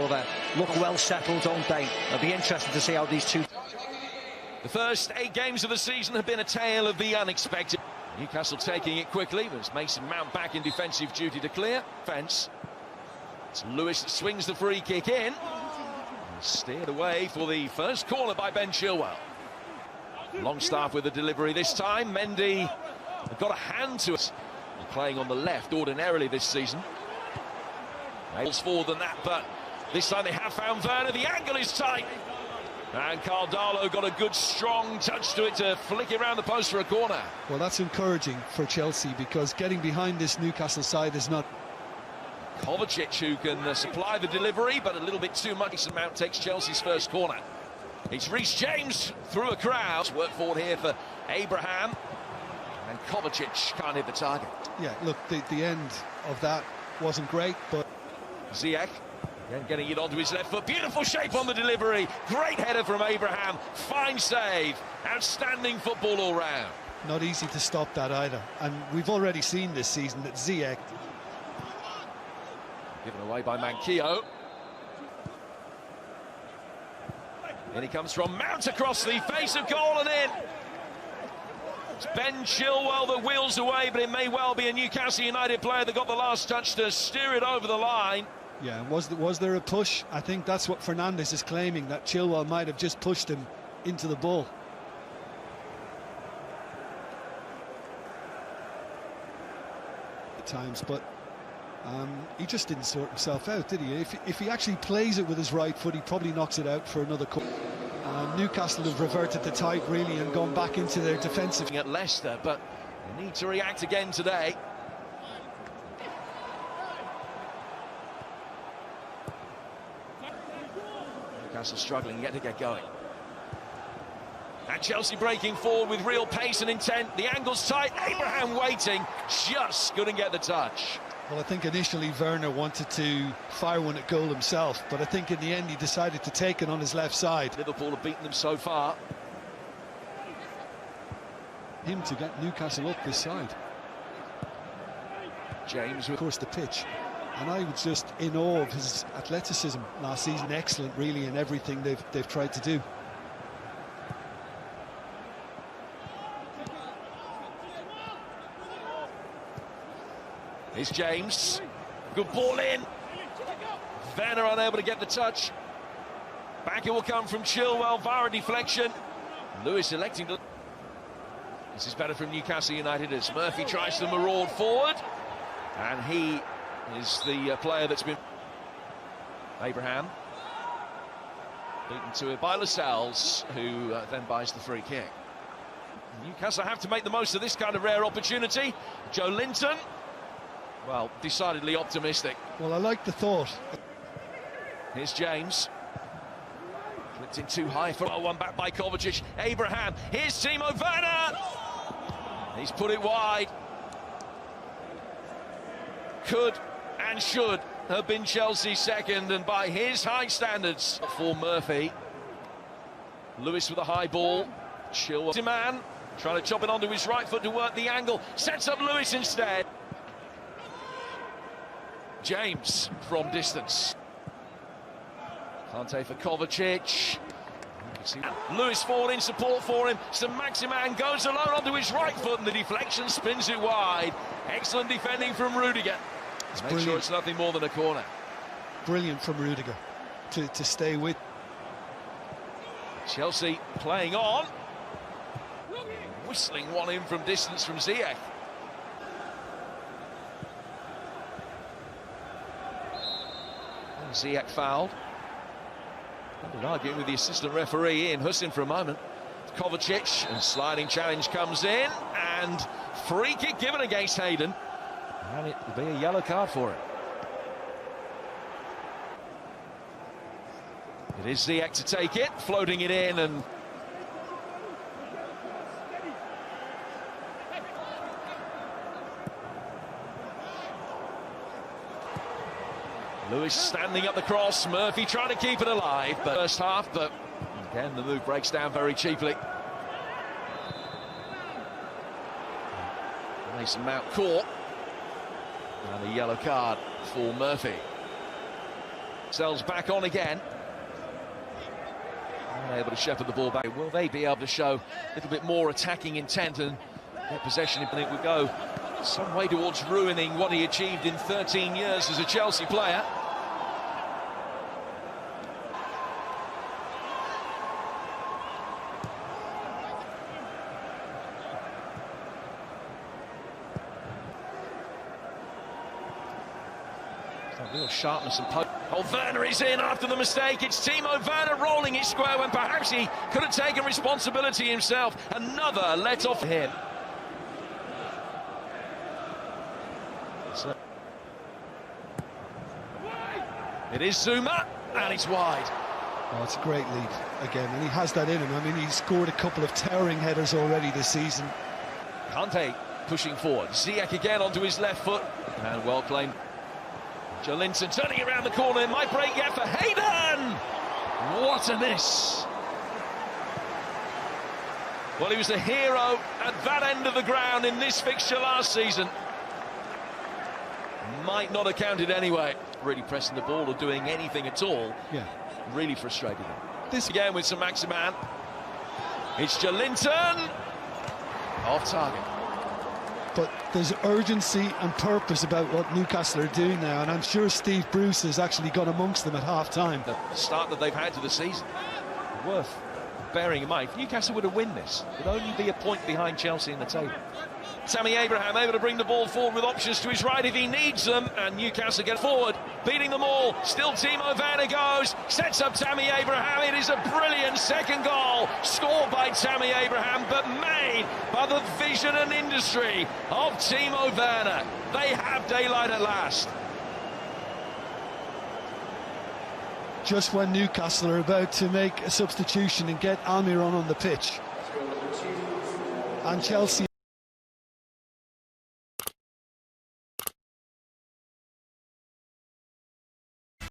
there. Look well settled, don't they? It'll be interesting to see how these two... The first 8 games of the season have been a tale of the unexpected. Newcastle taking it quickly, but it's Mason Mount back in defensive duty to clear. Fence. It's Lewis that swings the free kick in. Steered away for the first corner by Ben Chilwell. Longstaff with the delivery this time. Mendy got a hand to us. Playing on the left ordinarily this season. Miles forward than that, but this time they have found Werner. The angle is tight. And Caldalo got a good strong touch to it to flick it around the post for a corner. Well, that's encouraging for Chelsea, because getting behind this Newcastle side is not... Kovacic who can supply the delivery, but a little bit too much. Mason Mount takes Chelsea's first corner. It's Reece James through a crowd. Work forward here for Abraham. And Kovacic can't hit the target. Yeah, look, the end of that wasn't great, but... Ziyech, then getting it onto his left foot. Beautiful shape on the delivery. Great header from Abraham. Fine save. Outstanding football all round. Not easy to stop that either. And we've already seen this season that Ziyech... Given away by Manquillo. In he comes from Mount across the face of goal and in. It's Ben Chilwell that wheels away, but it may well be a Newcastle United player that got the last touch to steer it over the line. Yeah, was there a push? I think that's what Fernandes is claiming, that Chilwell might have just pushed him into the ball. At times, but he just didn't sort himself out, did he? If he actually plays it with his right foot, he probably knocks it out for another corner. Newcastle have reverted to type, really, and gone back into their defensive. At Leicester, but they need to react again today. Newcastle struggling yet to get going. And Chelsea breaking forward with real pace and intent. The angle's tight. Abraham waiting, just couldn't get the touch. Well, I think initially Werner wanted to fire one at goal himself, but I think in the end he decided to take it on his left side. Liverpool have beaten them so far. Him to get Newcastle up this side. James, of course, the pitch. And I was just in awe of his athleticism last season. Excellent, really, in everything they've tried to do. Here's James. Good ball in. Werner unable to get the touch. Back it will come from Chilwell via deflection. Lewis electing to... This is better from Newcastle United as Murphy tries to maraud forward. And he is the player that's been... Abraham. Beaten to it by Lascelles, who then buys the free kick. Newcastle have to make the most of this kind of rare opportunity. Joe Linton. Well, decidedly optimistic. Well, I like the thought. Here's James. Flipped in too high for one back by Kovacic. Abraham. Here's Timo Werner. He's put it wide. Could and should have been Chelsea's second, and by his high standards for Murphy. Lewis with a high ball. Chilwell. Man trying to chop it onto his right foot to work the angle. Sets up Lewis instead. James from distance. Kante for Kovacic. Lewis forward in support for him. Saint-Maximin goes alone onto his right foot and the deflection spins it wide. Excellent defending from Rudiger. Make sure it's nothing more than a corner. Brilliant from Rudiger to stay with. Chelsea playing on. Whistling one in from distance from Ziyech. Ziyech fouled. Been arguing with the assistant referee Ian Hussin for a moment. Kovacic, and sliding challenge comes in, and free kick given against Hayden, and it will be a yellow card for it. It is Ziyech to take it, floating it in, and Lewis standing up the cross. Murphy trying to keep it alive, but first half, but again the move breaks down very cheaply. Mason Mount caught, and a yellow card for Murphy. Sells back on again. Unable to shepherd the ball back. Will they be able to show a little bit more attacking intent and get possession? And it would go some way towards ruining what he achieved in 13 years as a Chelsea player. Real sharpness and poke. Oh, Werner is in after the mistake. It's Timo Werner rolling his square when perhaps he could have taken responsibility himself. Another let off him. So, it is Zuma, and it's wide. Oh, it's a great lead again, and he has that in him. I mean, he's scored a couple of towering headers already this season. Kante pushing forward. Ziyech again onto his left foot, and well claimed. Jolinton turning around the corner, might break yet for Hayden! What a miss! Well, he was a hero at that end of the ground in this fixture last season. Might not have counted anyway. Really pressing the ball or doing anything at all. Yeah. Really frustrated him. This again with some Maximan. It's Jolinton! Off target. But there's urgency and purpose about what Newcastle are doing now, and I'm sure Steve Bruce has actually got amongst them at half-time. The start that they've had to the season, worth bearing in mind. If Newcastle were to win this, it would only be a point behind Chelsea in the table. Tammy Abraham able to bring the ball forward with options to his right if he needs them, and Newcastle get forward, beating them all. Still Timo Werner goes, sets up Tammy Abraham. It is a brilliant second goal, scored by Tammy Abraham, but made by the vision and industry of Timo Werner. They have daylight at last. Just when Newcastle are about to make a substitution and get Almiron on the pitch, and Chelsea